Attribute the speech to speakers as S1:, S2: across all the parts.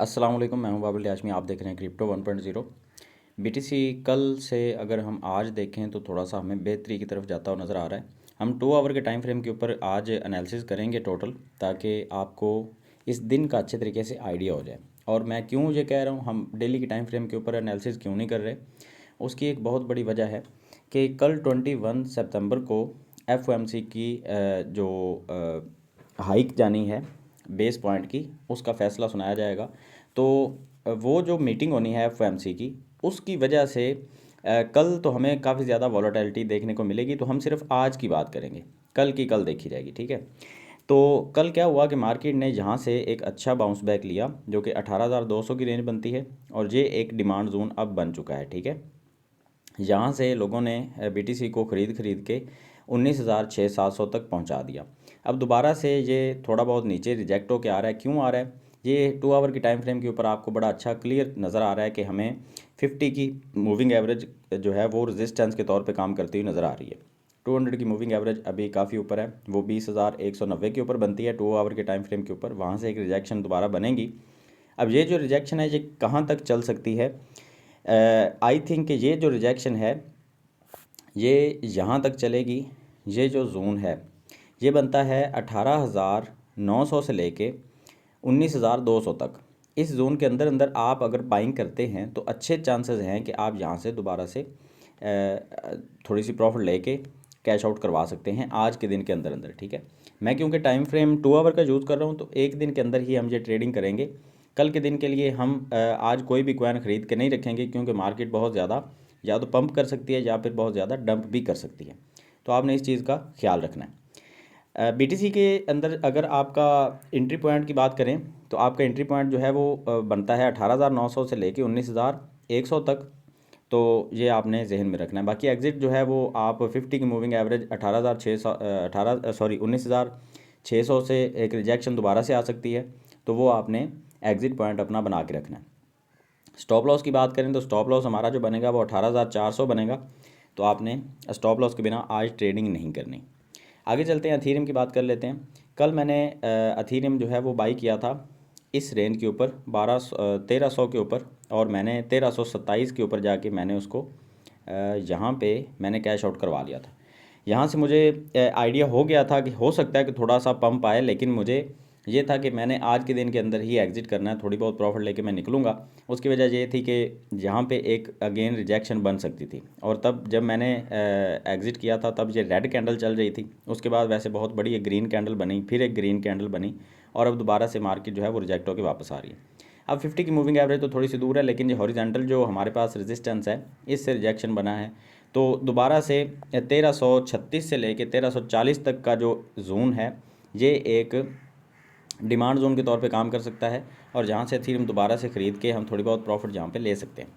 S1: अस्सलाम वालेकुम, मैं हूं बाबुल हाशमी। आप देख रहे हैं क्रिप्टो 1.0। बीटीसी कल से अगर हम आज देखें तो थोड़ा सा हमें बेहतरी की तरफ जाता हुआ नज़र आ रहा है। हम 2 आवर के टाइम फ्रेम के ऊपर आज एनालिसिस करेंगे टोटल, ताकि आपको इस दिन का अच्छे तरीके से आइडिया हो जाए। और मैं क्यों ये कह रहा हूँ हम डेली के टाइम फ्रेम के ऊपर एनालिसिस क्यों नहीं कर रहे, उसकी एक बहुत बड़ी वजह है कि कल 21 सितंबर को एफओएमसी की जो हाइक जानी है बेस पॉइंट की, उसका फ़ैसला सुनाया जाएगा। तो वो जो मीटिंग होनी है एफओएमसी की, उसकी वजह से कल तो हमें काफ़ी ज़्यादा वॉलेटिलिटी देखने को मिलेगी। तो हम सिर्फ आज की बात करेंगे, कल की कल देखी जाएगी, ठीक है। तो कल क्या हुआ कि मार्केट ने यहाँ से एक अच्छा बाउंस बैक लिया, जो कि 18,200 की रेंज बनती है, और ये एक डिमांड जोन अब बन चुका है, ठीक है। यहाँ से लोगों ने बीटीसी को ख़रीद के 19,600-700 तक पहुँचा दिया। अब दोबारा से ये थोड़ा बहुत नीचे रिजेक्ट होकर आ रहा है। क्यों आ रहा है? ये 2 आवर की टाइम फ्रेम के ऊपर आपको बड़ा अच्छा क्लियर नज़र आ रहा है कि हमें 50 की मूविंग एवरेज जो है वो रेजिस्टेंस के तौर पे काम करती हुई नज़र आ रही है। 200 की मूविंग एवरेज अभी काफ़ी ऊपर है, वो 20,190 के ऊपर बनती है 2 आवर के टाइम फ्रेम के ऊपर। वहाँ से एक रिजेक्शन दोबारा बनेगी। अब ये जो रिजेक्शन है ये कहाँ तक चल सकती है? आई थिंक ये जो रिजेक्शन है ये यहाँ तक चलेगी। ये जो जोन है ये बनता है 18,900 से लेके 19,200 तक। इस जोन के अंदर अंदर आप अगर बाइंग करते हैं तो अच्छे चांसेस हैं कि आप यहाँ से दोबारा से थोड़ी सी प्रॉफिट लेके कैश आउट करवा सकते हैं आज के दिन के अंदर अंदर, ठीक है। मैं क्योंकि टाइम फ्रेम 2 आवर का यूज़ कर रहा हूँ तो एक दिन के अंदर ही हम ये ट्रेडिंग करेंगे। कल के दिन के लिए हम आज कोई भी कॉइन ख़रीद के नहीं रखेंगे, क्योंकि मार्केट बहुत ज़्यादा या तो पंप कर सकती है या फिर बहुत ज़्यादा डंप भी कर सकती है। तो आपने इस चीज़ का ख्याल रखना है। बीटीसी के अंदर अगर आपका एंट्री पॉइंट की बात करें तो आपका एंट्री पॉइंट जो है वो बनता है 18,900 से लेके 19,100 तक। तो ये आपने जहन में रखना है। बाकी एग्ज़िट जो है वो आप 50 की मूविंग एवरेज 19,600 से एक रिजेक्शन दोबारा से आ सकती है, तो वो आपने एग्ज़िट पॉइंट अपना बना के रखना है। स्टॉप लॉस की बात करें तो स्टॉप लॉस हमारा जो बनेगा वो 18,400 बनेगा। तो आपने स्टॉप लॉस के बिना आज ट्रेडिंग नहीं करनी। आगे चलते हैं, अथीरियम की बात कर लेते हैं। कल मैंने अथीरियम जो है वो बाई किया था इस रेंज के ऊपर 1300 के ऊपर, और मैंने 1327 के ऊपर जाके मैंने उसको यहाँ पे मैंने कैश आउट करवा लिया था। यहाँ से मुझे आइडिया हो गया था कि हो सकता है कि थोड़ा सा पंप आए, लेकिन मुझे ये था कि मैंने आज के दिन के अंदर ही एग्ज़िट करना है, थोड़ी बहुत प्रॉफिट लेके मैं निकलूँगा। उसकी वजह ये थी कि यहाँ पे एक अगेन रिजेक्शन बन सकती थी, और तब जब मैंने एग्ज़िट किया था तब ये रेड कैंडल चल रही थी। उसके बाद वैसे बहुत बड़ी एक ग्रीन कैंडल बनी, फिर एक ग्रीन कैंडल बनी, और अब दोबारा से मार्केट जो है वो रिजेक्ट होकर वापस आ रही है। अब 50 की मूविंग एवरेज तो थोड़ी सी दूर है, लेकिन ये हॉरिजॉन्टल जो हमारे पास रेजिस्टेंस है इससे रिजेक्शन बना है। तो दोबारा से 1336 से लेके 1340 तक का जो जोन है ये एक डिमांड जोन के तौर पे काम कर सकता है, और जहाँ से एथीरियम दोबारा से ख़रीद के हम थोड़ी बहुत प्रॉफिट जहाँ पे ले सकते हैं।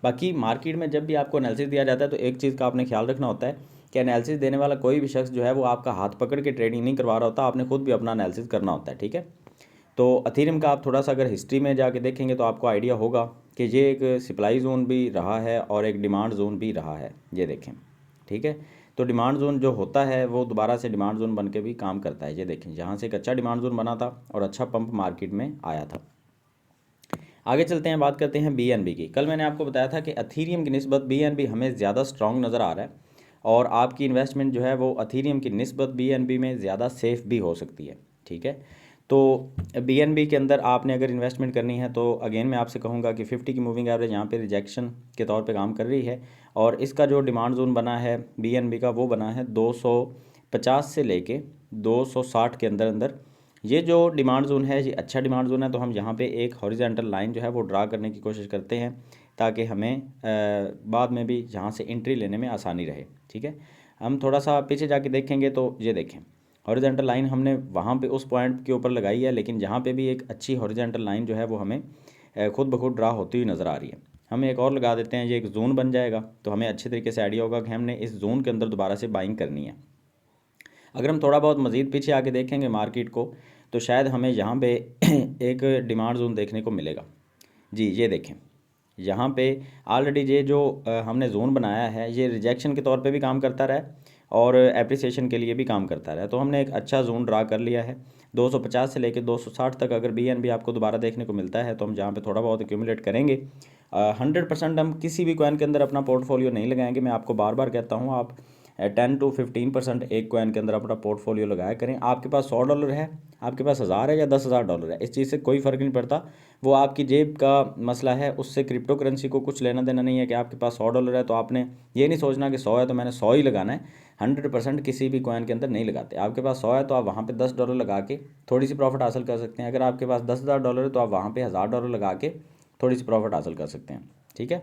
S1: बाकी मार्केट में जब भी आपको एनालिसिस दिया जाता है तो एक चीज़ का आपने ख्याल रखना होता है कि एनालिसिस देने वाला कोई भी शख्स जो है वो आपका हाथ पकड़ के ट्रेडिंग नहीं करवा रहा होता, आपने खुद भी अपना एनालिसिस करना होता है, ठीक है। तो अथीरियम का आप थोड़ा सा अगर हिस्ट्री में जाके देखेंगे तो आपको आइडिया होगा कि ये एक सप्लाई जोन भी रहा है और एक डिमांड जोन भी रहा है, ये देखें, ठीक है। तो डिमांड जोन जो होता है वो दोबारा से डिमांड जोन बन के भी काम करता है। ये देखें, यहाँ से एक अच्छा डिमांड जोन बना था और अच्छा पंप मार्केट में आया था। आगे चलते हैं, बात करते हैं बीएनबी की। कल मैंने आपको बताया था कि अथीरियम की निस्बत बीएनबी हमें ज़्यादा स्ट्रॉन्ग नज़र आ रहा है, और आपकी इन्वेस्टमेंट जो है वो अथीरियम की निस्बत बीएनबी में ज़्यादा सेफ़ भी हो सकती है, ठीक है। तो बीएनबी के अंदर आपने अगर इन्वेस्टमेंट करनी है तो अगेन मैं आपसे कहूँगा कि 50 की मूविंग एवरेज यहाँ पे रिजेक्शन के तौर पे काम कर रही है, और इसका जो डिमांड जोन बना है बीएनबी का वो बना है 250 से लेके 260 के अंदर अंदर। ये जो डिमांड जोन है ये अच्छा डिमांड जोन है। तो हम यहाँ पे एक हॉरिजॉन्टल लाइन जो है वो ड्रा करने की कोशिश करते हैं, ताकि हमें बाद में भी यहाँ से एंट्री लेने में आसानी रहे, ठीक है। हम थोड़ा सा पीछे जाके देखेंगे तो ये देखें, हॉरिजॉन्टल लाइन हमने वहाँ पे उस पॉइंट के ऊपर लगाई है, लेकिन यहाँ पे भी एक अच्छी हॉरिजॉन्टल लाइन जो है वो हमें खुद ब खुद ड्रा होती हुई नज़र आ रही है। हम एक और लगा देते हैं, ये एक जोन बन जाएगा तो हमें अच्छे तरीके से आइडिया होगा कि हमने इस जोन के अंदर दोबारा से बाइंग करनी है। अगर हम थोड़ा बहुत मज़ीद पीछे आके देखेंगे मार्केट को तो शायद हमें यहाँ पे एक डिमांड जोन देखने को मिलेगा। जी ये देखें, यहाँ पे ऑलरेडी ये जो हमने जोन बनाया है ये रिजेक्शन के तौर पे भी काम करता रहा है और एप्रिसिएशन के लिए भी काम करता रहा है। तो हमने एक अच्छा जोन ड्रा कर लिया है। 250 से लेके 260 तक अगर BNB आपको दोबारा देखने को मिलता है तो हम जहाँ पे थोड़ा बहुत एक्यूमुलेट करेंगे। 100% हम किसी भी कॉइन के अंदर अपना पोर्टफोलियो नहीं लगाएंगे। मैं आपको बार बार कहता हूँ, आप 10 to 15% एक कॉइन के अंदर अपना पोर्टफोलियो लगाया करें। आपके पास $100 है, आपके पास 1000 है या $10,000 है, इस चीज़ से कोई फ़र्क नहीं पड़ता। वो आपकी जेब का मसला है, उससे क्रिप्टो करेंसी को कुछ लेना देना नहीं है। कि आपके पास $100 है तो आपने ये नहीं सोचना कि 100 है तो मैंने 100 ही लगाना है। 100% किसी भी कॉइन के अंदर नहीं लगाते। आपके पास 100 है तो आप वहाँ पे $10 लगा के थोड़ी सी प्रॉफिट हासिल कर सकते हैं। अगर आपके पास $10,000 है तो आप वहाँ पे $1000 लगा के थोड़ी सी प्रॉफिट हासिल कर सकते हैं। ठीक है,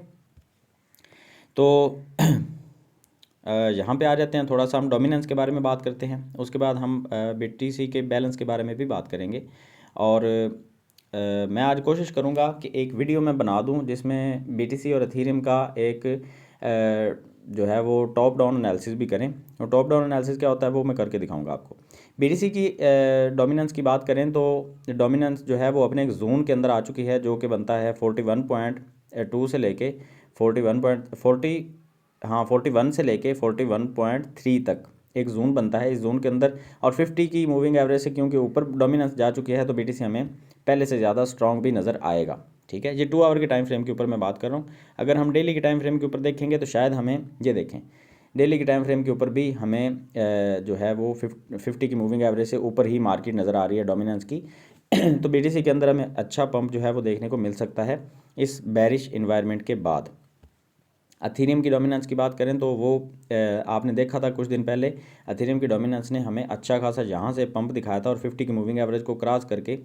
S1: तो यहाँ पे आ जाते हैं, थोड़ा सा हम डोमिनेंस के बारे में बात करते हैं। उसके बाद हम BTC के बैलेंस के बारे में भी बात करेंगे। और मैं आज कोशिश करूँगा कि एक वीडियो मैं बना दूँ जिसमें BTC और एथेरियम का एक जो है वो टॉप डाउन एनालिसिस भी करें। और टॉप डाउन एनालिसिस क्या होता है वो मैं करके दिखाऊंगा आपको। BTC की डोमिनेंस की बात करें तो डोमिनेंस जो है वो अपने एक जोन के अंदर आ चुकी है, जो कि बनता है 41.2 से लेके 41 से लेके 41.3 तक एक जोन बनता है। इस जोन के अंदर और 50 की मूविंग एवरेज से क्योंकि ऊपर डोमिनेंस जा चुकी है तो BTC हमें पहले से ज़्यादा स्ट्रॉन्ग भी नज़र आएगा। ठीक है, ये 2 आवर के टाइम फ्रेम के ऊपर मैं बात कर रहा हूँ। अगर हम डेली के टाइम फ्रेम के ऊपर देखेंगे तो शायद हमें ये देखें, डेली के टाइम फ्रेम के ऊपर भी हमें जो है वो 50 की मूविंग एवरेज से ऊपर ही मार्केट नज़र आ रही है डोमिनेंस की। तो BTC के अंदर हमें अच्छा पंप जो है वो देखने को मिल सकता है इस बेरिश इन्वायरमेंट के बाद। एथेरियम की डोमिनेंस की बात करें तो वो आपने देखा था कुछ दिन पहले एथेरियम की डोमिनेंस ने हमें अच्छा खासा यहाँ से पंप दिखाया था और 50 की मूविंग एवरेज को क्रॉस करके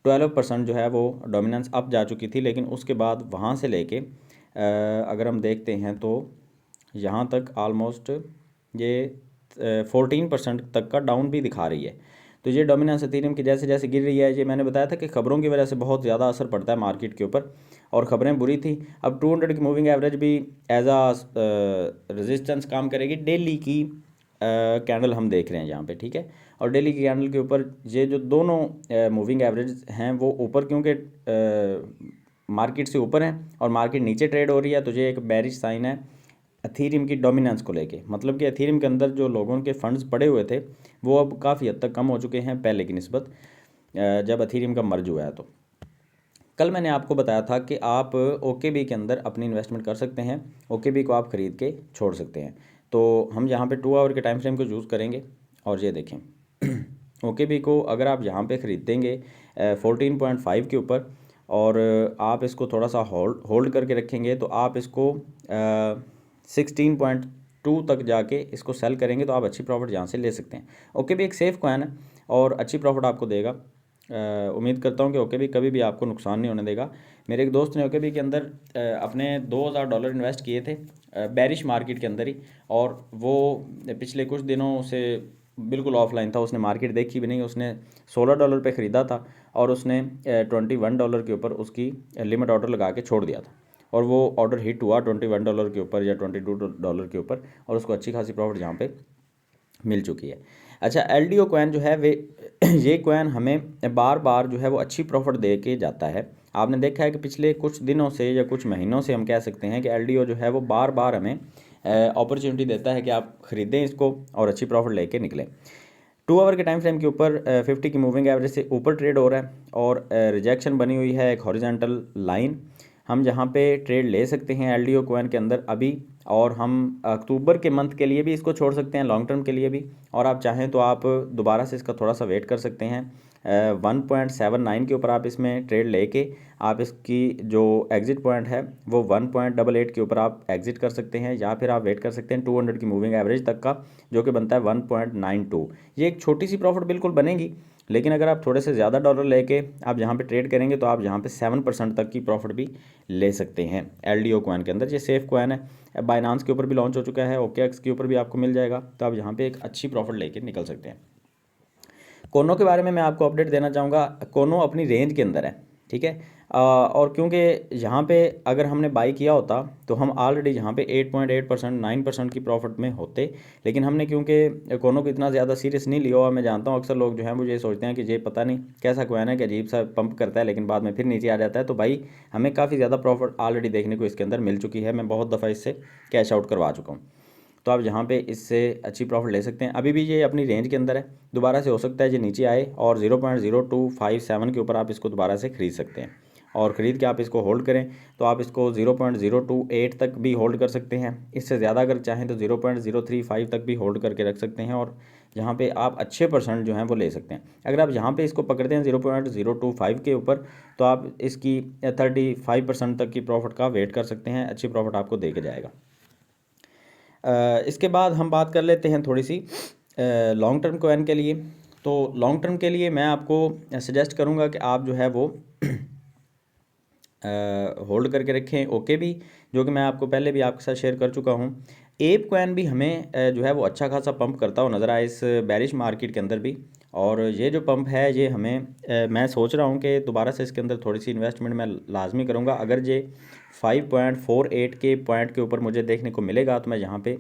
S1: 12% जो है वो डोमिनेंस अप जा चुकी थी। लेकिन उसके बाद वहाँ से लेके अगर हम देखते हैं तो यहाँ तक ऑलमोस्ट ये 14% तक का डाउन भी दिखा रही है। तो ये डोमिनेंस एथेरियम की जैसे जैसे गिर रही है, ये मैंने बताया था कि खबरों की वजह से बहुत ज़्यादा असर पड़ता है मार्केट के ऊपर और ख़बरें बुरी थी। अब 200 की मूविंग एवरेज भी एज आ रेजिस्टेंस काम करेगी। डेली की कैंडल हम देख रहे हैं यहाँ पे, ठीक है। और डेली की कैंडल के ऊपर ये जो दोनों मूविंग एवरेज हैं वो ऊपर, क्योंकि मार्केट से ऊपर हैं और मार्केट नीचे ट्रेड हो रही है, तो ये एक बेरिश साइन है एथेरियम की डोमिनेंस को लेके। मतलब कि एथेरियम के अंदर जो लोगों के फंड्स पड़े हुए थे वो अब काफ़ी हद तक कम हो चुके हैं पहले की निस्बत, जब एथेरियम का मर्ज हुआ है। तो कल मैंने आपको बताया था कि आप OKB के अंदर अपनी इन्वेस्टमेंट कर सकते हैं। OKB को आप ख़रीद के छोड़ सकते हैं। तो हम यहाँ पे 2 आवर के टाइम फ्रेम को यूज़ करेंगे और ये देखें OKB को अगर आप यहाँ पे ख़रीदेंगे 14.5 के ऊपर और आप इसको थोड़ा सा होल्ड करके रखेंगे तो आप इसको 16.2 तक जाके इसको सेल करेंगे तो आप अच्छी प्रॉफिट यहाँ से ले सकते हैं। OKB एक सेफ़ कॉइन है और अच्छी प्रॉफिट आपको देगा। उम्मीद करता हूँ कि OKB कभी भी आपको नुकसान नहीं होने देगा। मेरे एक दोस्त ने OKB के अंदर अपने $2000 इन्वेस्ट किए थे बेरिश मार्केट के अंदर ही, और वो पिछले कुछ दिनों से बिल्कुल ऑफलाइन था, उसने मार्केट देखी भी नहीं। उसने $16 पे ख़रीदा था और उसने $21 के ऊपर उसकी लिमिट ऑर्डर लगा के छोड़ दिया था और वो ऑर्डर हिट हुआ $21 के ऊपर या $22 के ऊपर और उसको अच्छी खासी प्रॉफिट यहाँ पे मिल चुकी है। अच्छा, LDO कॉइन जो है वे ये कॉइन हमें बार बार जो है वो अच्छी प्रॉफिट दे के जाता है। आपने देखा है कि पिछले कुछ दिनों से या कुछ महीनों से हम कह सकते हैं कि LDO जो है वो बार बार हमें अपॉर्चुनिटी देता है कि आप ख़रीदें इसको और अच्छी प्रॉफिट लेके निकलें। 2 आवर के टाइम फ्रेम के ऊपर 50 की मूविंग एवरेज से ऊपर ट्रेड हो रहा है और रिजेक्शन बनी हुई है एक हॉरिजॉन्टल लाइन। हम जहाँ पे ट्रेड ले सकते हैं LDO कॉइन के अंदर अभी, और हम अक्टूबर के मंथ के लिए भी इसको छोड़ सकते हैं, लॉन्ग टर्म के लिए भी। और आप चाहें तो आप दोबारा से इसका थोड़ा सा वेट कर सकते हैं। 1.79 के ऊपर आप इसमें ट्रेड लेके आप इसकी जो एग्ज़िट पॉइंट है वो 1.88 के ऊपर आप एग्ज़िट कर सकते हैं, या फिर आप वेट कर सकते हैं 200 की मूविंग एवरेज तक का, जो कि बनता है 1.92। ये एक छोटी सी प्रॉफिट बिल्कुल बनेगी, लेकिन अगर आप थोड़े से ज़्यादा डॉलर लेके आप यहाँ पे ट्रेड करेंगे तो आप यहाँ पे 7% तक की प्रॉफिट भी ले सकते हैं LDO कॉइन के अंदर। ये सेफ़ कॉइन है, बाइनांस के ऊपर भी लॉन्च हो चुका है, OKX के ऊपर भी आपको मिल जाएगा, तो आप यहाँ पे एक अच्छी प्रॉफिट लेके निकल सकते हैं। कोनो के बारे में मैं आपको अपडेट देना चाहूँगा। कोनो अपनी रेंज के अंदर है, ठीक है। और क्योंकि यहाँ पे अगर हमने बाई किया होता तो हम ऑलरेडी यहाँ पे 8.8% 9% की प्रॉफिट में होते, लेकिन हमने क्योंकि कोनो को इतना ज़्यादा सीरियस नहीं लिया हुआ। मैं जानता हूँ अक्सर लोग जो हैं मुझे ये सोचते हैं कि ये पता नहीं कैसा कॉइन है कि अजीब सा पंप करता है लेकिन बाद में फिर नीचे आ जाता है। तो भाई हमें काफ़ी ज़्यादा प्रॉफिट ऑलरेडी देखने को इसके अंदर मिल चुकी है। मैं बहुत दफ़ा इससे कैश आउट करवा चुका हूँ। तो आप यहाँ पे इससे अच्छी प्रॉफिट ले सकते हैं। अभी भी ये अपनी रेंज के अंदर है, दोबारा से हो सकता है ये नीचे आए और 0.0257 के ऊपर आप इसको दोबारा से ख़रीद सकते हैं, और ख़रीद के आप इसको होल्ड करें तो आप इसको 0.028 तक भी होल्ड कर सकते हैं। इससे ज़्यादा अगर चाहें तो 0.035 तक भी होल्ड करके रख सकते हैं, और यहाँ पे आप अच्छे परसेंट जो हैं वो ले सकते हैं। अगर आप यहाँ पे इसको पकड़ते हैं 0.025 के ऊपर तो आप इसकी 35% तक की प्रॉफिट का वेट कर सकते हैं, अच्छी प्रॉफिट आपको दे के जाएगा। इसके बाद हम बात कर लेते हैं थोड़ी सी लॉन्ग टर्म कॉइन के लिए। तो लॉन्ग टर्म के लिए मैं आपको सजेस्ट करूँगा कि आप जो है वो होल्ड करके रखें ओके भी, जो कि मैं आपको पहले भी आपके साथ शेयर कर चुका हूँ। एप कॉइन भी हमें जो है वो अच्छा खासा पंप करता हुआ नज़र आया इस बैरिश मार्केट के अंदर भी, और ये जो पंप है ये हमें मैं सोच रहा हूँ कि दोबारा से इसके अंदर थोड़ी सी इन्वेस्टमेंट मैं लाजमी करूँगा। अगर ये 5.48 के पॉइंट के ऊपर मुझे देखने को मिलेगा तो मैं यहाँ पे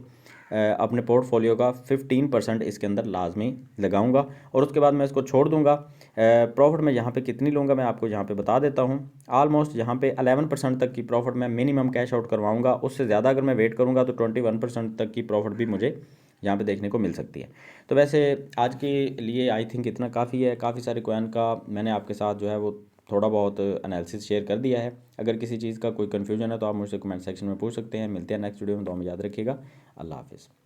S1: अपने पोर्टफोलियो का 15% इसके अंदर लाजमी लगाऊंगा, और उसके बाद मैं इसको छोड़ दूंगा। प्रॉफिट मैं यहाँ पे कितनी लूँगा मैं आपको यहाँ पे बता देता हूँ। ऑलमोस्ट यहाँ पे 11% तक की प्रॉफिट मैं मिनिमम कैश आउट करवाऊँगा। उससे ज़्यादा अगर मैं वेट करूँगा तो 21% तक की प्रॉफिट भी मुझे यहाँ पे देखने को मिल सकती है। तो वैसे आज के लिए आई थिंक इतना काफ़ी है। काफ़ी सारे कॉइन का मैंने आपके साथ जो है वो थोड़ा बहुत एनालिसिस शेयर कर दिया है। अगर किसी चीज़ का कोई कन्फ्यूजन है तो आप मुझसे कमेंट सेक्शन में पूछ सकते हैं। मिलते हैं नेक्स्ट वीडियो में, तो हमें याद रखिएगा। अल्लाह हाफिज़।